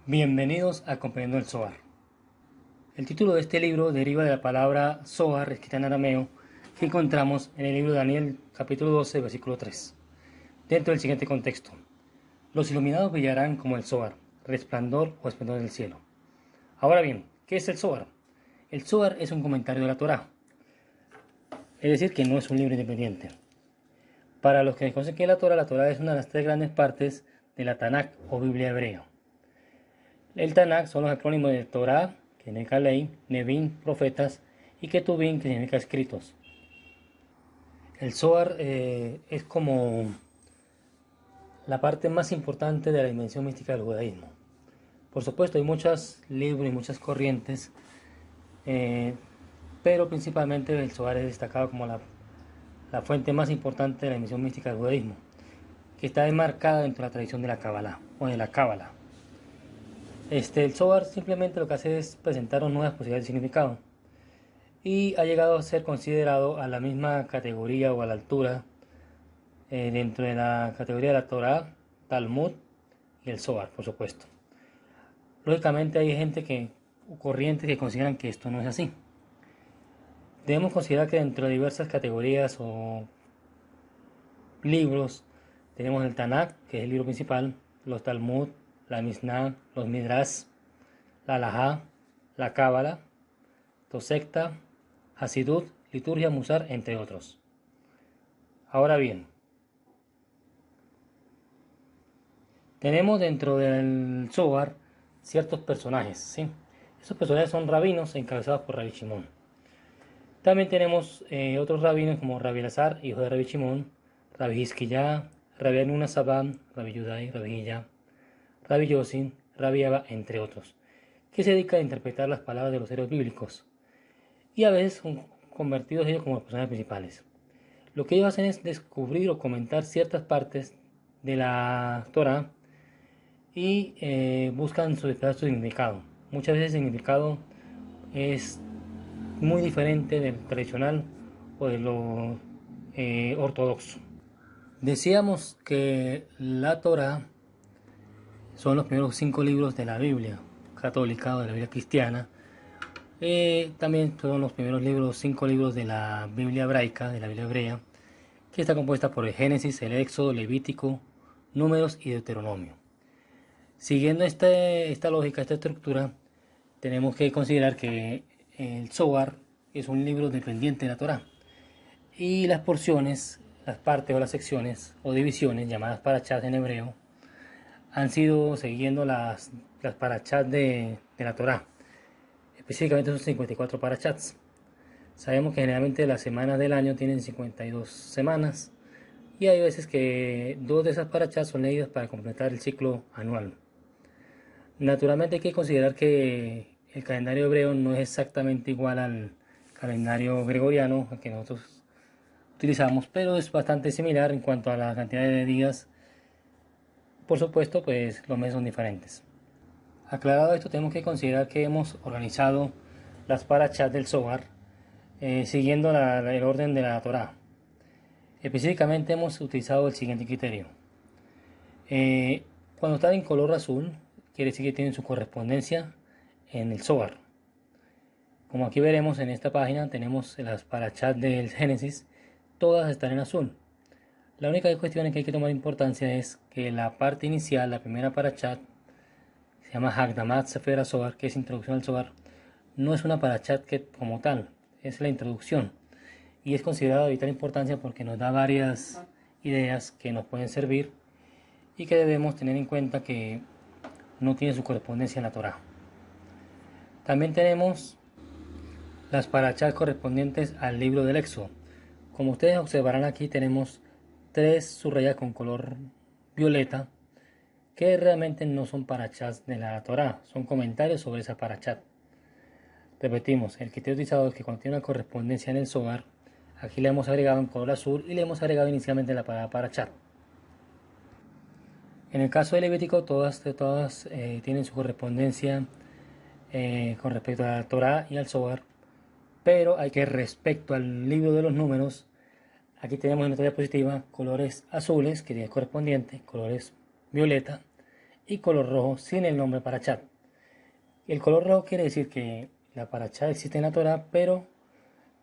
Bienvenidos a Comprendiendo el Zohar. El título de este libro deriva de la palabra Zohar, escrita en arameo, que encontramos en el libro de Daniel, capítulo 12, versículo 3, dentro del siguiente contexto. Los iluminados brillarán como el Zohar, resplandor o esplendor del cielo. Ahora bien, ¿qué es el Zohar? El Zohar es un comentario de la Torá, es decir, que no es un libro independiente. Para los que desconocen qué es la Torá es una de las tres grandes partes de la Tanakh o Biblia hebrea. El Tanakh son los acrónimos de Torah, que significa ley, Nevim, profetas, y Ketuvim, que significa escritos. El Zohar es como la parte más importante de la dimensión mística del judaísmo. Por supuesto, hay muchos libros y muchas corrientes, pero principalmente el Zohar es destacado como la fuente más importante de la dimensión mística del judaísmo, que está enmarcada dentro de la tradición de la Kabbalah o de la Cábala. El Zohar simplemente lo que hace es presentarnos nuevas posibilidades de significado y ha llegado a ser considerado a la misma categoría o a la altura dentro de la categoría de la Torá, Talmud y el Zohar, por supuesto. Lógicamente hay corrientes que consideran que esto no es así. Debemos considerar que dentro de diversas categorías o libros tenemos el Tanakh, que es el libro principal, los Talmud, la Mishnah, los Midrash, la Halajá, la Cábala, Tosefta, Hasidut, Liturgia, Musar, entre otros. Ahora bien, tenemos dentro del Zohar ciertos personajes, ¿sí? Esos personajes son rabinos encabezados por Rabbi Shimon. También tenemos otros rabinos como Rabbi Elazar, hijo de Rabbi Shimon, Rabbi Hizkiyah, Rabbi Anuna Sabam, Rabbi Yudai, Rabbi Hilla, Rabbi Yosin, Rabbi Abba, entre otros, que se dedican a interpretar las palabras de los héroes bíblicos y a veces son convertidos ellos como los personajes principales. Lo que ellos hacen es descubrir o comentar ciertas partes de la Torah y buscan su significado. Muchas veces el significado es muy diferente del tradicional o de lo ortodoxo. Decíamos que la Torah son los primeros 5 libros de la Biblia católica o de la Biblia cristiana. También son los primeros 5 libros de la Biblia hebraica, de la Biblia hebrea, que está compuesta por el Génesis, el Éxodo, Levítico, Números y Deuteronomio. Siguiendo esta lógica, esta estructura, tenemos que considerar que el Zohar es un libro dependiente de la Torá. Y las porciones, las partes o las secciones o divisiones llamadas parachas en hebreo, han sido siguiendo las parachas de la Torá. Específicamente son 54 parachats. Sabemos que generalmente las semanas del año tienen 52 semanas y hay veces que 2 de esas parachas son leídas para completar el ciclo anual. Naturalmente hay que considerar que el calendario hebreo no es exactamente igual al calendario gregoriano que nosotros utilizamos, pero es bastante similar en cuanto a la cantidad de días. Por supuesto, pues los meses son diferentes. Aclarado esto, tenemos que considerar que hemos organizado las parachas del Zohar siguiendo el orden de la Torá. Específicamente hemos utilizado el siguiente criterio. Cuando están en color azul, quiere decir que tienen su correspondencia en el Zohar. Como aquí veremos en esta página, tenemos las parachas del Génesis, todas están en azul. La única cuestión que hay que tomar importancia es que la parte inicial, la primera parachat, se llama Hagdamat Sefer Zohar, que es introducción al Zohar, no es una parachat que como tal, es la introducción. Y es considerada de vital importancia porque nos da varias ideas que nos pueden servir y que debemos tener en cuenta que no tiene su correspondencia en la Torá. También tenemos las parachas correspondientes al libro del Éxodo. Como ustedes observarán, aquí tenemos 3 subrayas con color violeta que realmente no son parachas de la Torá, son comentarios sobre esa parachat. Repetimos, el criterio utilizado es que cuando tiene una correspondencia en el Zohar, aquí le hemos agregado en color azul y le hemos agregado inicialmente la palabra parachat. En el caso de Levítico, todas tienen su correspondencia con respecto a la Torá y al Zohar, pero hay que respecto al libro de los números, aquí tenemos en nuestra diapositiva colores azules, que es correspondiente, colores violeta, y color rojo sin el nombre Parashat. El color rojo quiere decir que la Parashat existe en la Torah, pero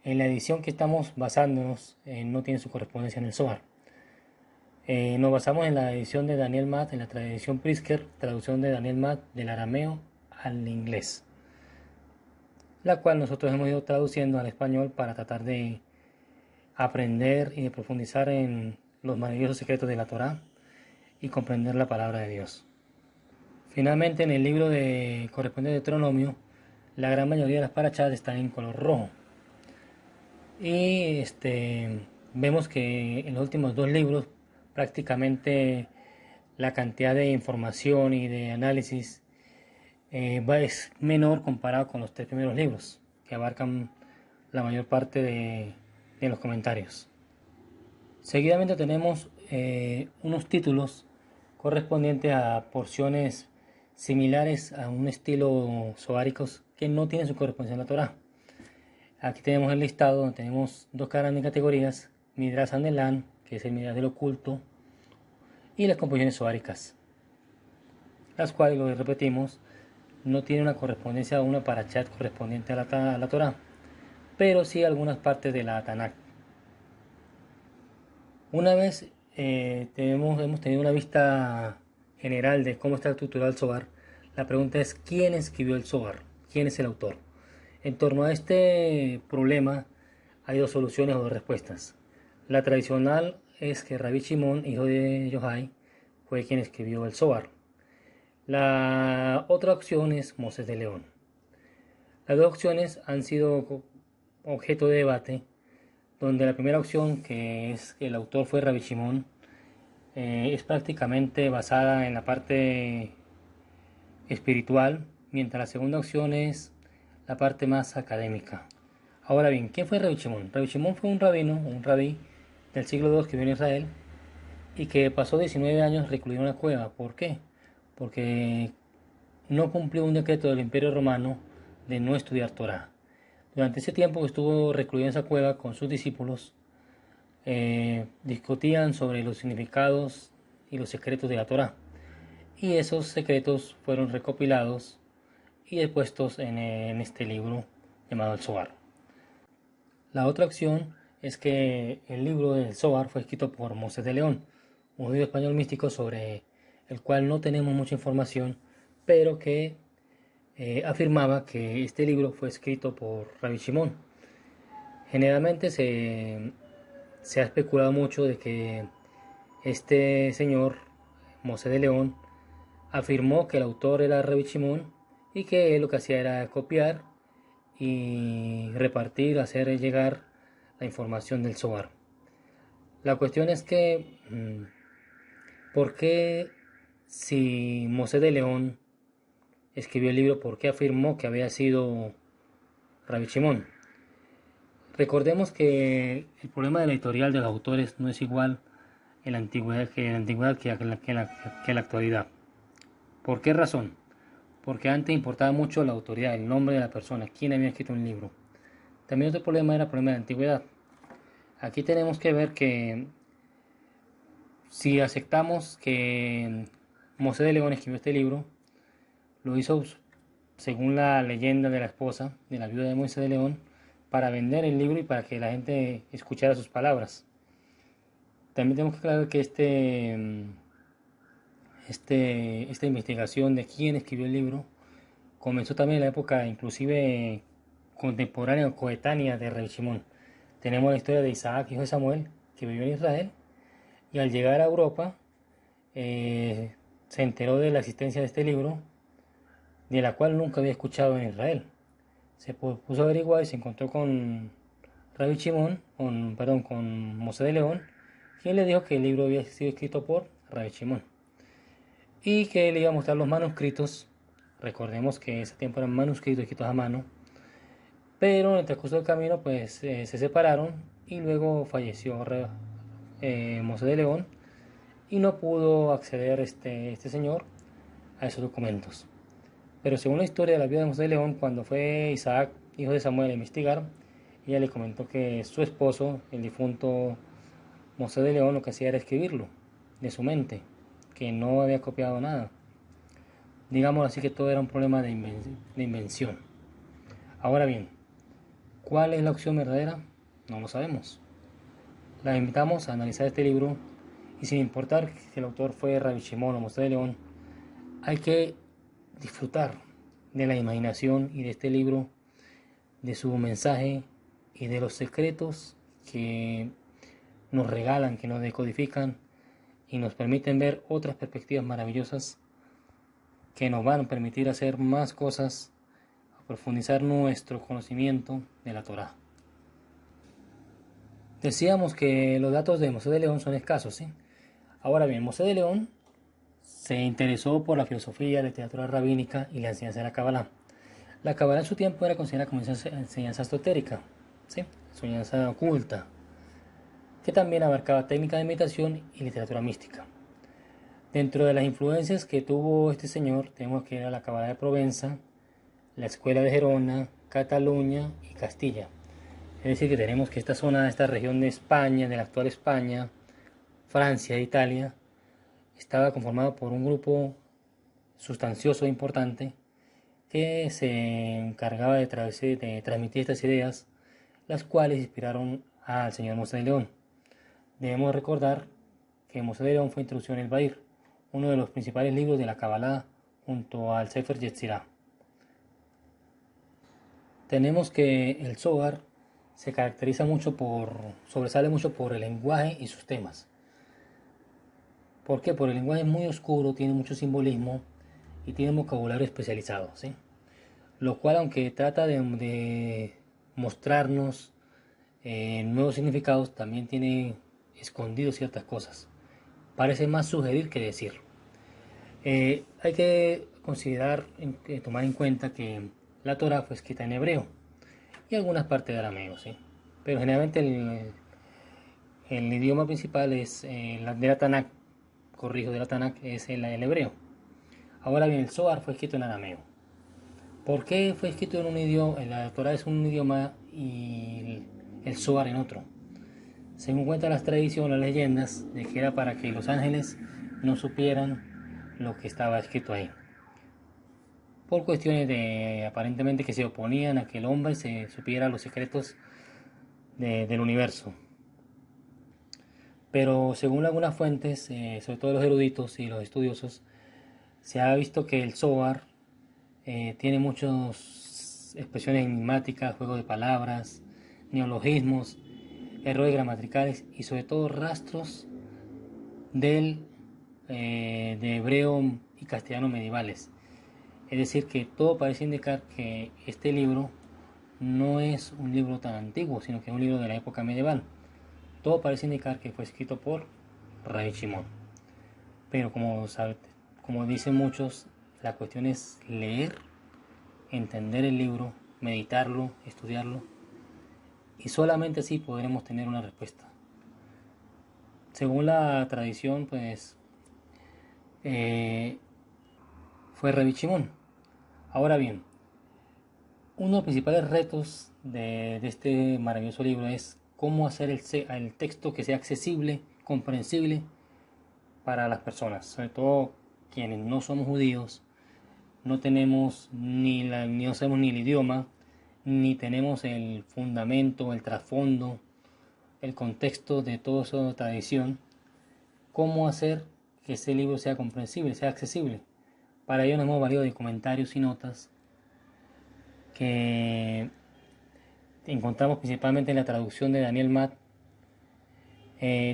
en la edición que estamos basándonos no tiene su correspondencia en el Zohar. Nos basamos en la edición de Daniel Matt, en la tradición Prisker, traducción de Daniel Matt del arameo al inglés, la cual nosotros hemos ido traduciendo al español para tratar de aprender y de profundizar en los maravillosos secretos de la Torá y comprender la palabra de Dios. Finalmente, en el libro de correspondiente de Deuteronomio, la gran mayoría de las parachas están en color rojo. Y vemos que en los últimos dos libros prácticamente la cantidad de información y de análisis es menor comparado con los tres primeros libros, que abarcan la mayor parte de los comentarios. Seguidamente tenemos unos títulos correspondientes a porciones similares a un estilo zoháricos que no tienen su correspondencia en la Torá. Aquí tenemos el listado donde tenemos dos grandes categorías: Midrash Anelán, que es el Midrash del oculto, y las composiciones zoháricas, las cuales, lo repetimos, no tienen una correspondencia a una parashat correspondiente a la Torá, pero sí algunas partes de la Tanakh. Una vez hemos tenido una vista general de cómo está estructurado el Zohar, la pregunta es: ¿quién escribió el Zohar? ¿Quién es el autor? En torno a este problema hay dos soluciones o dos respuestas. La tradicional es que Rabbi Shimon, hijo de Yohai, fue quien escribió el Zohar. La otra opción es Moses de León. Las dos opciones han sido objeto de debate, donde la primera opción, que es que el autor fue Rabbi Shimon, es prácticamente basada en la parte espiritual, mientras la segunda opción es la parte más académica. Ahora bien, ¿quién fue Rabbi Shimon? Rabbi Shimon fue un rabí del siglo II que vivió en Israel y que pasó 19 años recluido en una cueva. ¿Por qué? Porque no cumplió un decreto del Imperio Romano de no estudiar Torah. Durante ese tiempo que estuvo recluido en esa cueva con sus discípulos, discutían sobre los significados y los secretos de la Torah. Y esos secretos fueron recopilados y expuestos en este libro llamado el Zohar. La otra opción es que el libro del Zohar fue escrito por Moses de León, un judío español místico sobre el cual no tenemos mucha información, pero que afirmaba que este libro fue escrito por Rabbi Shimon. Generalmente se ha especulado mucho de que este señor, Moses de León, afirmó que el autor era Rabbi Shimon y que él lo que hacía era copiar y repartir, hacer llegar la información del Zohar. La cuestión es que, ¿por qué, si Moses de León escribió el libro, por qué afirmó que había sido Rabbi Shimon? Recordemos que el problema de la editorial de los autores no es igual en la antigüedad que en la actualidad. ¿Por qué razón? Porque antes importaba mucho la autoridad, el nombre de la persona, quién había escrito un libro. También otro problema era el problema de la antigüedad. Aquí tenemos que ver que si aceptamos que Mosé de León escribió este libro, lo hizo según la leyenda de la esposa, de la viuda de Moisés de León, para vender el libro y para que la gente escuchara sus palabras. También tenemos que aclarar que esta investigación de quién escribió el libro comenzó también en la época inclusive contemporánea o coetánea de Rabbi Shimon. Tenemos la historia de Isaac, hijo de Samuel, que vivió en Israel y al llegar a Europa se enteró de la existencia de este libro, de la cual nunca había escuchado en Israel. Se puso a averiguar y se encontró con Rabbi Shimon, con Mosé de León, quien le dijo que el libro había sido escrito por Rabbi Shimon y que le iba a mostrar los manuscritos. Recordemos que en ese tiempo eran manuscritos escritos a mano, pero en el transcurso del camino pues se separaron y luego falleció Mosé de León y no pudo acceder este señor a esos documentos. Pero según la historia de la vida de Mosé de León, cuando fue Isaac, hijo de Samuel, a investigar, ella le comentó que su esposo, el difunto Mosé de León, lo que hacía era escribirlo de su mente, que no había copiado nada. Digamos así que todo era un problema de invención. Ahora bien, ¿cuál es la opción verdadera? No lo sabemos. La invitamos a analizar este libro y sin importar si el autor fue Rabbi Shimon o Moshe de León, hay que disfrutar de la imaginación y de este libro, de su mensaje y de los secretos que nos regalan, que nos decodifican y nos permiten ver otras perspectivas maravillosas que nos van a permitir hacer más cosas, a profundizar nuestro conocimiento de la Torá. Decíamos que los datos de Moshe de León son escasos, ¿sí? Ahora bien, Moshe de León se interesó por la filosofía, la literatura rabínica y la enseñanza de la Kabbalah. La Kabbalah en su tiempo era considerada como enseñanza esotérica, ¿sí? Enseñanza oculta, que también abarcaba técnica de meditación y literatura mística. Dentro de las influencias que tuvo este señor, tenemos que ir a la Kabbalah de Provenza, la Escuela de Gerona, Cataluña y Castilla. Es decir, que tenemos que esta zona, esta región de España, de la actual España, Francia e Italia, estaba conformada por un grupo sustancioso e importante que se encargaba de transmitir estas ideas, las cuales inspiraron al señor Moshe de León. Debemos recordar que Moshe de León fue introducido en el Bair, uno de los principales libros de la Kabbalah, junto al Sefer Yetzirah. Tenemos que el Zohar se caracteriza mucho sobresale mucho por el lenguaje y sus temas. ¿Por qué? Porque el lenguaje es muy oscuro, tiene mucho simbolismo y tiene un vocabulario especializado, ¿sí? Lo cual, aunque trata de mostrarnos nuevos significados, también tiene escondido ciertas cosas. Parece más sugerir que decir. Hay que considerar, tomar en cuenta que la Torah fue escrita en hebreo y algunas partes de arameo, ¿sí? Pero generalmente el idioma principal es de la Tanakh, de la Tanakh, es el hebreo. Ahora bien, el Zohar fue escrito en arameo. ¿Por qué fue escrito en un idioma? La Torah es un idioma y el Zohar en otro. Según cuentan las tradiciones, las leyendas, de que era para que los ángeles no supieran lo que estaba escrito ahí. Por cuestiones de aparentemente que se oponían a que el hombre se supiera los secretos del universo. Pero según algunas fuentes, sobre todo los eruditos y los estudiosos, se ha visto que el Zohar tiene muchas expresiones enigmáticas, juegos de palabras, neologismos, errores gramaticales y sobre todo rastros de hebreo y castellano medievales. Es decir, que todo parece indicar que este libro no es un libro tan antiguo, sino que es un libro de la época medieval. Todo parece indicar que fue escrito por Rabbi Shimon. Pero como dicen muchos, la cuestión es leer, entender el libro, meditarlo, estudiarlo, y solamente así podremos tener una respuesta. Según la tradición, pues fue Rabbi Shimon. Ahora bien, uno de los principales retos de este maravilloso libro es cómo hacer el texto que sea accesible, comprensible para las personas, sobre todo quienes no somos judíos, no tenemos no sabemos ni el idioma, ni tenemos el fundamento, el trasfondo, el contexto de toda esa tradición. Cómo hacer que ese libro sea comprensible, sea accesible. Para ello nos hemos valido de comentarios y notas que encontramos principalmente en la traducción de Daniel Matt.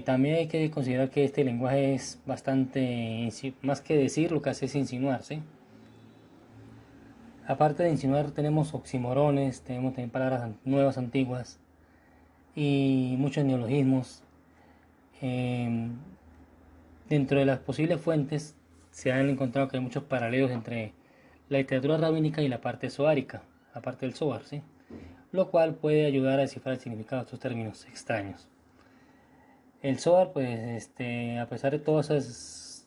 También hay que considerar que este lenguaje es bastante, más que decir, lo que hace es insinuar, ¿sí? Aparte de insinuar, tenemos oximorones, tenemos también palabras nuevas, antiguas y muchos neologismos. Dentro de las posibles fuentes se han encontrado que hay muchos paralelos entre la literatura rabínica y la parte zohárica, la parte del Zohar, ¿sí? Lo cual puede ayudar a descifrar el significado de estos términos extraños. El Zohar, pues, a pesar de toda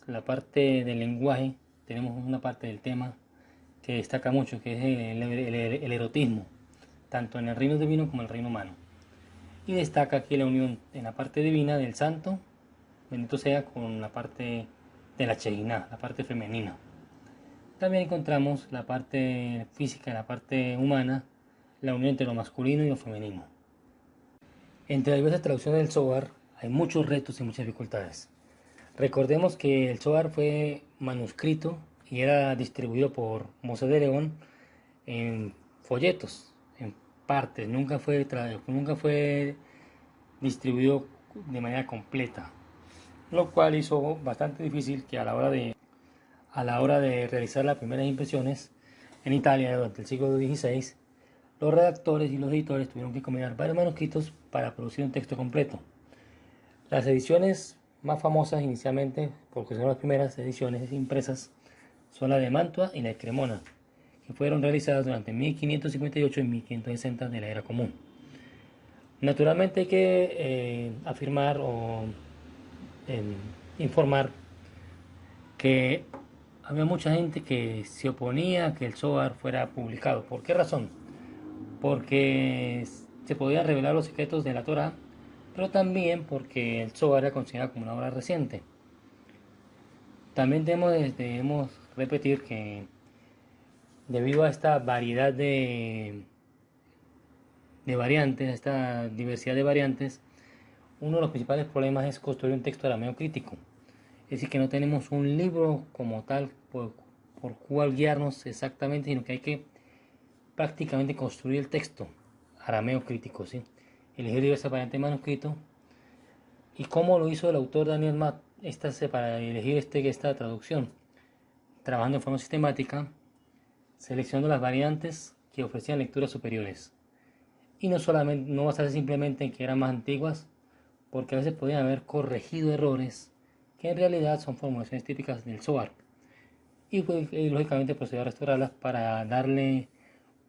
la parte del lenguaje, tenemos una parte del tema que destaca mucho, que es el erotismo, tanto en el reino divino como en el reino humano. Y destaca aquí la unión en la parte divina del santo, bendito sea, con la parte de la Shejinah, la parte femenina. También encontramos la parte física, la parte humana, la unión entre lo masculino y lo femenino. Entre las diversas traducciones del Zohar hay muchos retos y muchas dificultades. Recordemos que el Zohar fue manuscrito y era distribuido por Moshe de León en folletos, en partes, nunca fue distribuido de manera completa, lo cual hizo bastante difícil que a la hora de realizar las primeras impresiones en Italia durante el siglo XVI, los redactores y los editores tuvieron que combinar varios manuscritos para producir un texto completo. Las ediciones más famosas inicialmente, porque son las primeras ediciones impresas, son la de Mantua y la de Cremona, que fueron realizadas durante 1558 y 1560 de la Era Común. Naturalmente hay que afirmar o informar que había mucha gente que se oponía a que el Zohar fuera publicado. ¿Por qué razón? Porque se podían revelar los secretos de la Torá, pero también porque el Zohar era considerado como una obra reciente. También debemos repetir que debido a esta variedad de variantes, a esta diversidad de variantes, uno de los principales problemas es construir un texto arameo crítico. Es decir, que no tenemos un libro como tal por cual guiarnos exactamente, sino que hay que prácticamente construir el texto arameo crítico, ¿sí? Elegir diversas variantes de manuscrito. ¿Y cómo lo hizo el autor Daniel Matt para elegir esta traducción? Trabajando de forma sistemática, seleccionando las variantes que ofrecían lecturas superiores. Y no basarse simplemente en que eran más antiguas, porque a veces podían haber corregido errores que en realidad son formulaciones típicas del Zohar. Y lógicamente procedió a restaurarlas para darle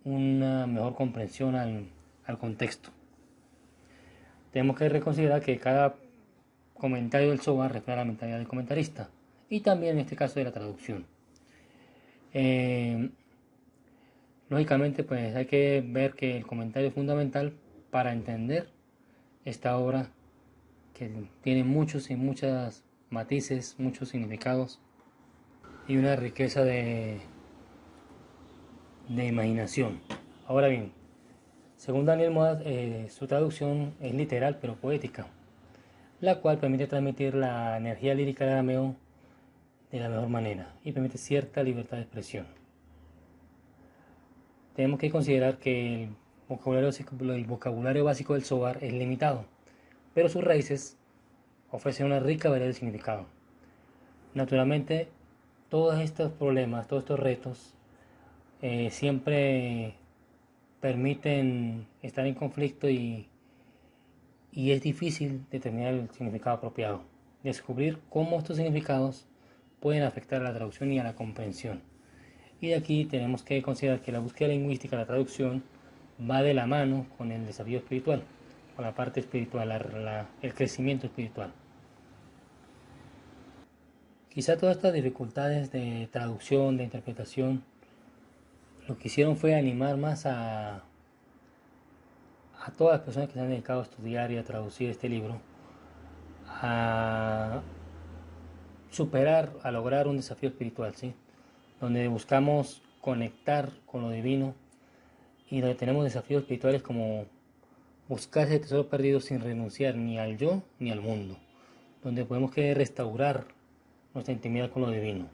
una mejor comprensión al contexto. Tenemos que reconsiderar que cada comentario del Zohar refleja la mentalidad del comentarista y también en este caso de la traducción. Lógicamente pues hay que ver que el comentario es fundamental para entender esta obra que tiene muchos y muchas matices, muchos significados y una riqueza de imaginación. Ahora bien, según Daniel Moaz, su traducción es literal pero poética, la cual permite transmitir la energía lírica del arameo de la mejor manera y permite cierta libertad de expresión. Tenemos que considerar que el vocabulario básico del Zohar es limitado, pero sus raíces ofrecen una rica variedad de significado. Naturalmente, todos estos problemas, todos estos retos, siempre permiten estar en conflicto y es difícil determinar el significado apropiado. Descubrir cómo estos significados pueden afectar a la traducción y a la comprensión. Y de aquí tenemos que considerar que la búsqueda lingüística, la traducción, va de la mano con el desafío espiritual, con la parte espiritual, el crecimiento espiritual. Quizá todas estas dificultades de traducción, de interpretación, lo que hicieron fue animar más a todas las personas que se han dedicado a estudiar y a traducir este libro, a superar, a lograr un desafío espiritual, ¿sí? Donde buscamos conectar con lo divino y donde tenemos desafíos espirituales como buscar ese tesoro perdido sin renunciar ni al yo ni al mundo, donde podemos que restaurar nuestra intimidad con lo divino.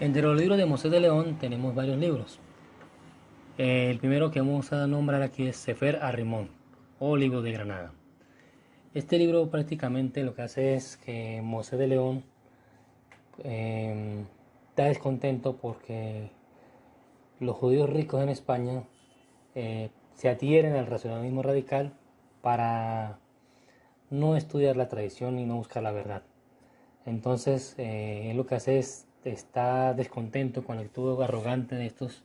Entre los libros de Moshe de León tenemos varios libros. El primero que vamos a nombrar aquí es Sefer Arrimón o Libro de Granada. Este libro prácticamente lo que hace es que Moshe de León está descontento porque los judíos ricos en España se adhieren al racionalismo radical para no estudiar la tradición y no buscar la verdad. Entonces él lo que hace es está descontento con la actitud arrogante de estos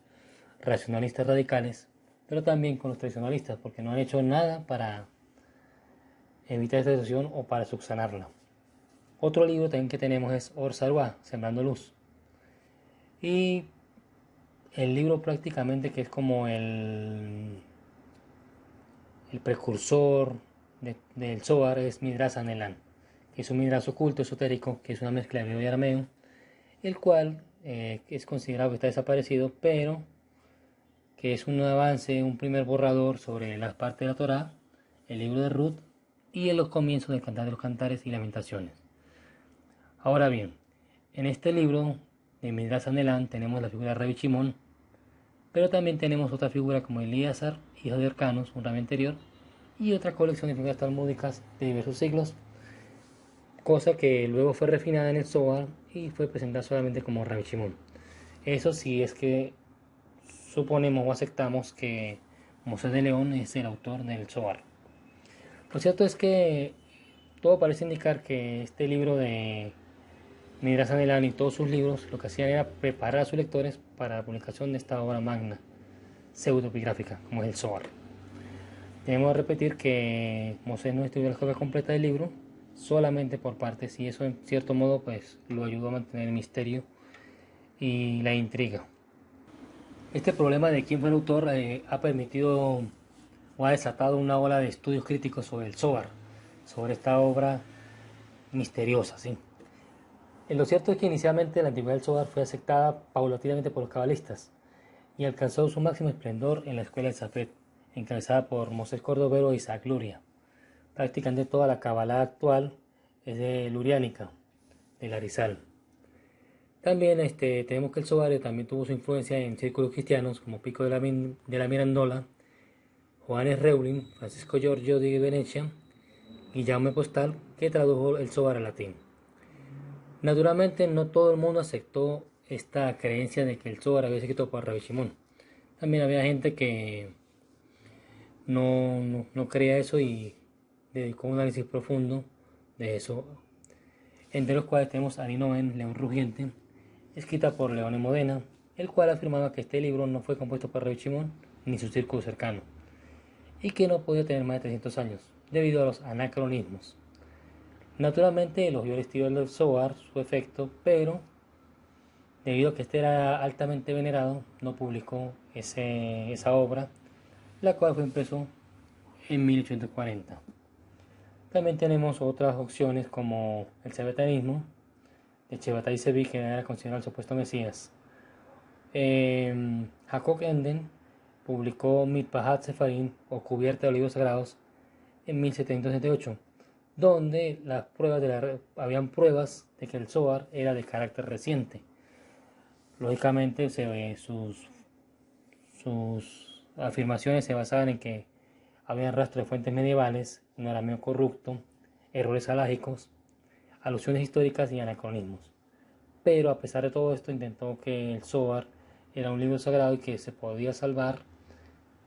racionalistas radicales, pero también con los tradicionalistas, porque no han hecho nada para evitar esta situación o para subsanarla. Otro libro también que tenemos es Or Zarua, Sembrando Luz. Y el libro prácticamente que es como el precursor del Zohar es Midrash Anelán, que es un midrash oculto, esotérico, que es una mezcla de hebreo y arameo, el cual es considerado que está desaparecido, pero que es un avance, un primer borrador sobre las partes de la Torá, el libro de Ruth y en los comienzos del Cantar de los Cantares y Lamentaciones. Ahora bien, en este libro de Midrash Anelán tenemos la figura de Rabbi Shimon, pero también tenemos otra figura como Elíasar, hijo de Orcanos, un rabí anterior, y otra colección de figuras talmúdicas de diversos siglos, cosa que luego fue refinada en el Zohar y fue presentada solamente como Rabbi Shimon. Eso sí es que suponemos o aceptamos que Mosés de León es el autor del Zohar. Lo cierto es que todo parece indicar que este libro de Midrash Anelán y todos sus libros lo que hacían era preparar a sus lectores para la publicación de esta obra magna, pseudoepigráfica, como es el Zohar. Debemos repetir que Mosés no estudió la copia completa del libro, solamente por partes, y eso en cierto modo pues lo ayudó a mantener el misterio y la intriga. Este problema de quién fue el autor ha permitido o ha desatado una ola de estudios críticos sobre el Zohar, sobre esta obra misteriosa, ¿sí? Lo cierto es que inicialmente la antigüedad del Zohar fue aceptada paulatinamente por los cabalistas y alcanzó su máximo esplendor en la escuela de Safed, encabezada por Mosés Cordovero e Isaac Luria. Prácticamente toda la Kabbalah actual es de luriánica, de Larizal. También tenemos que el Zohar también tuvo su influencia en círculos cristianos como Pico de la Mirandola, Johannes Reublin, Francisco Giorgio de Venecia y Jaume Postal, que tradujo el Zohar al latín. Naturalmente no todo el mundo aceptó esta creencia de que el Zohar había sido escrito por Rabbi Shimon. También había gente que no creía eso y dedicó un análisis profundo de eso, entre los cuales tenemos Arinoen, León Rugiente, escrita por León Modena, el cual afirmaba que este libro no fue compuesto por Rabbi Shimon ni su círculo cercano, y que no podía tener más de 300 años, debido a los anacronismos. Naturalmente elogió el estilo del Zohar, su efecto, pero debido a que este era altamente venerado, no publicó esa obra, la cual fue impreso en 1840. También tenemos otras opciones como el sebetanismo, de Shebatai Zevi, que era considerado el supuesto Mesías. Jacob Enden publicó Mitpahat Sefarim, o Cubierta de Olivos Sagrados, en 1778, donde habían pruebas de que el Zohar era de carácter reciente. Lógicamente sus afirmaciones se basaban en que había rastro de fuentes medievales, un arameo corrupto, errores alágicos, alusiones históricas y anacronismos. Pero a pesar de todo esto intentó que el Zohar era un libro sagrado y que se podía salvar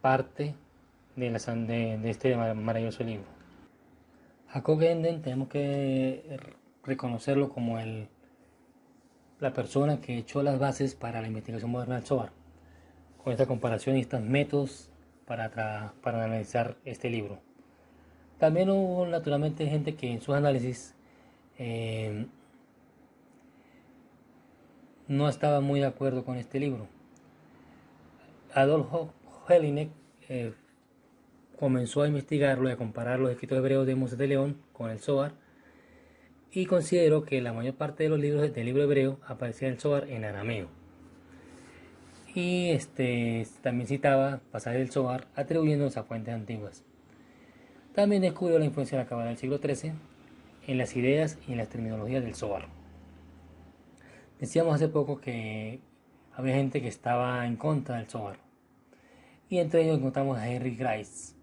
parte de este maravilloso libro. Jacob Enden tenemos que reconocerlo como la persona que echó las bases para la investigación moderna del Zohar, con esta comparación y estos métodos para analizar este libro. También hubo naturalmente gente que en sus análisis no estaba muy de acuerdo con este libro. Adolf Jelinek comenzó a investigarlo y a comparar los escritos hebreos de Mosés de León con el Zohar y consideró que la mayor parte de los libros del libro hebreo aparecía en el Zohar en arameo. Y también citaba pasajes del Zohar atribuyéndolos a fuentes antiguas. También descubrió la influencia de la Kabbalah del siglo XIII en las ideas y en las terminologías del Zohar. Decíamos hace poco que había gente que estaba en contra del Zohar. Y entre ellos encontramos a Henry Grice,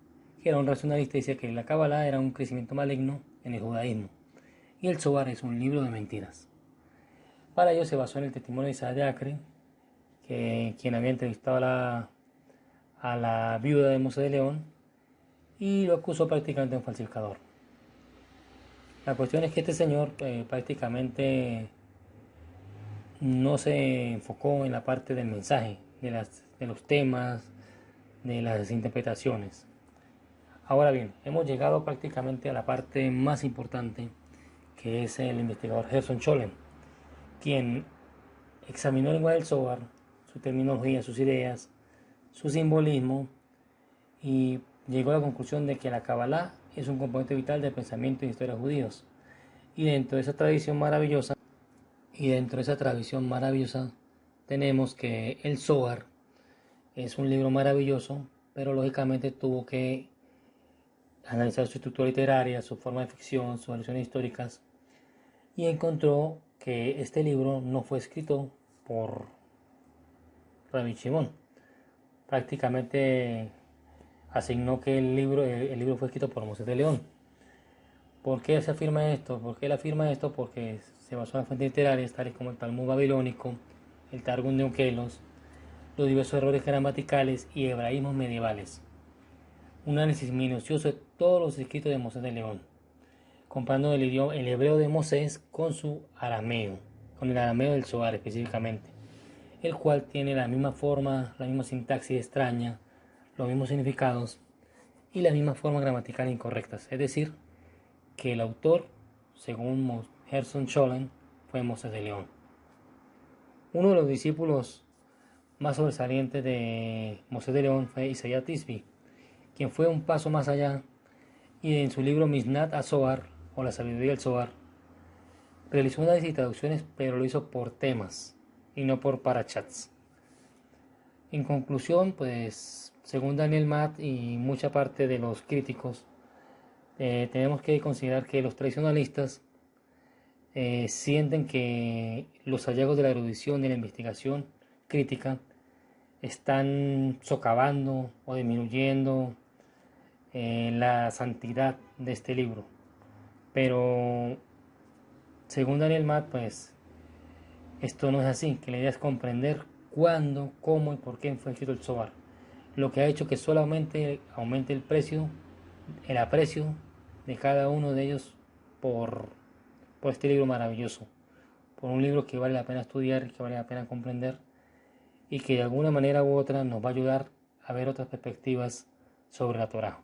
que era un racionalista y decía que la Kabbalah era un crecimiento maligno en el judaísmo y el Zohar es un libro de mentiras. Para ello se basó en el testimonio de Isaac de Acre, quien había entrevistado a la viuda de Mosés de León y lo acusó prácticamente de un falsificador. La cuestión es que este señor prácticamente no se enfocó en la parte del mensaje, de los temas, de las interpretaciones. Ahora bien, hemos llegado prácticamente a la parte más importante, que es el investigador Gerson Scholem, quien examinó el lenguaje del Zohar, su terminología, sus ideas, su simbolismo, y llegó a la conclusión de que la Kabbalah es un componente vital del pensamiento y historia de judíos. Y dentro de esa tradición maravillosa Y dentro de esa tradición maravillosa tenemos que el Zohar es un libro maravilloso, pero lógicamente tuvo que analizar su estructura literaria, su forma de ficción, sus variaciones históricas, y encontró que este libro no fue escrito por Rabbi Shimon. Prácticamente asignó que el libro fue escrito por Mosés de León. ¿Por qué se afirma esto? ¿Por qué él afirma esto? Porque se basó en las fuentes literarias tales como el Talmud babilónico, el Targum de Onkelos, los diversos errores gramaticales y hebraísmos medievales. Un análisis minucioso de todos los escritos de Mosés de León, comparando el hebreo de Moisés con su arameo, con el arameo del Zohar específicamente, el cual tiene la misma forma, la misma sintaxis extraña, los mismos significados y las mismas formas gramaticales incorrectas. Es decir, que el autor, según Gerson Scholem, fue Mosés de León. Uno de los discípulos más sobresalientes de Mosés de León fue Isaiah Tisby, quien fue un paso más allá y en su libro Mishnat HaZohar, o la sabiduría del Zohar, realizó unas traducciones, pero lo hizo por temas y no por parachats. En conclusión, pues, según Daniel Matt y mucha parte de los críticos, tenemos que considerar que los tradicionalistas sienten que los hallazgos de la erudición y la investigación crítica están socavando o disminuyendo la santidad de este libro. Pero según Daniel Matt, pues esto no es así, que la idea es comprender cuándo, cómo y por qué fue escrito el Zohar, lo que ha hecho que solamente aumente el precio, el aprecio de cada uno de ellos por este libro maravilloso, por un libro que vale la pena estudiar, que vale la pena comprender y que de alguna manera u otra nos va a ayudar a ver otras perspectivas sobre la Torá.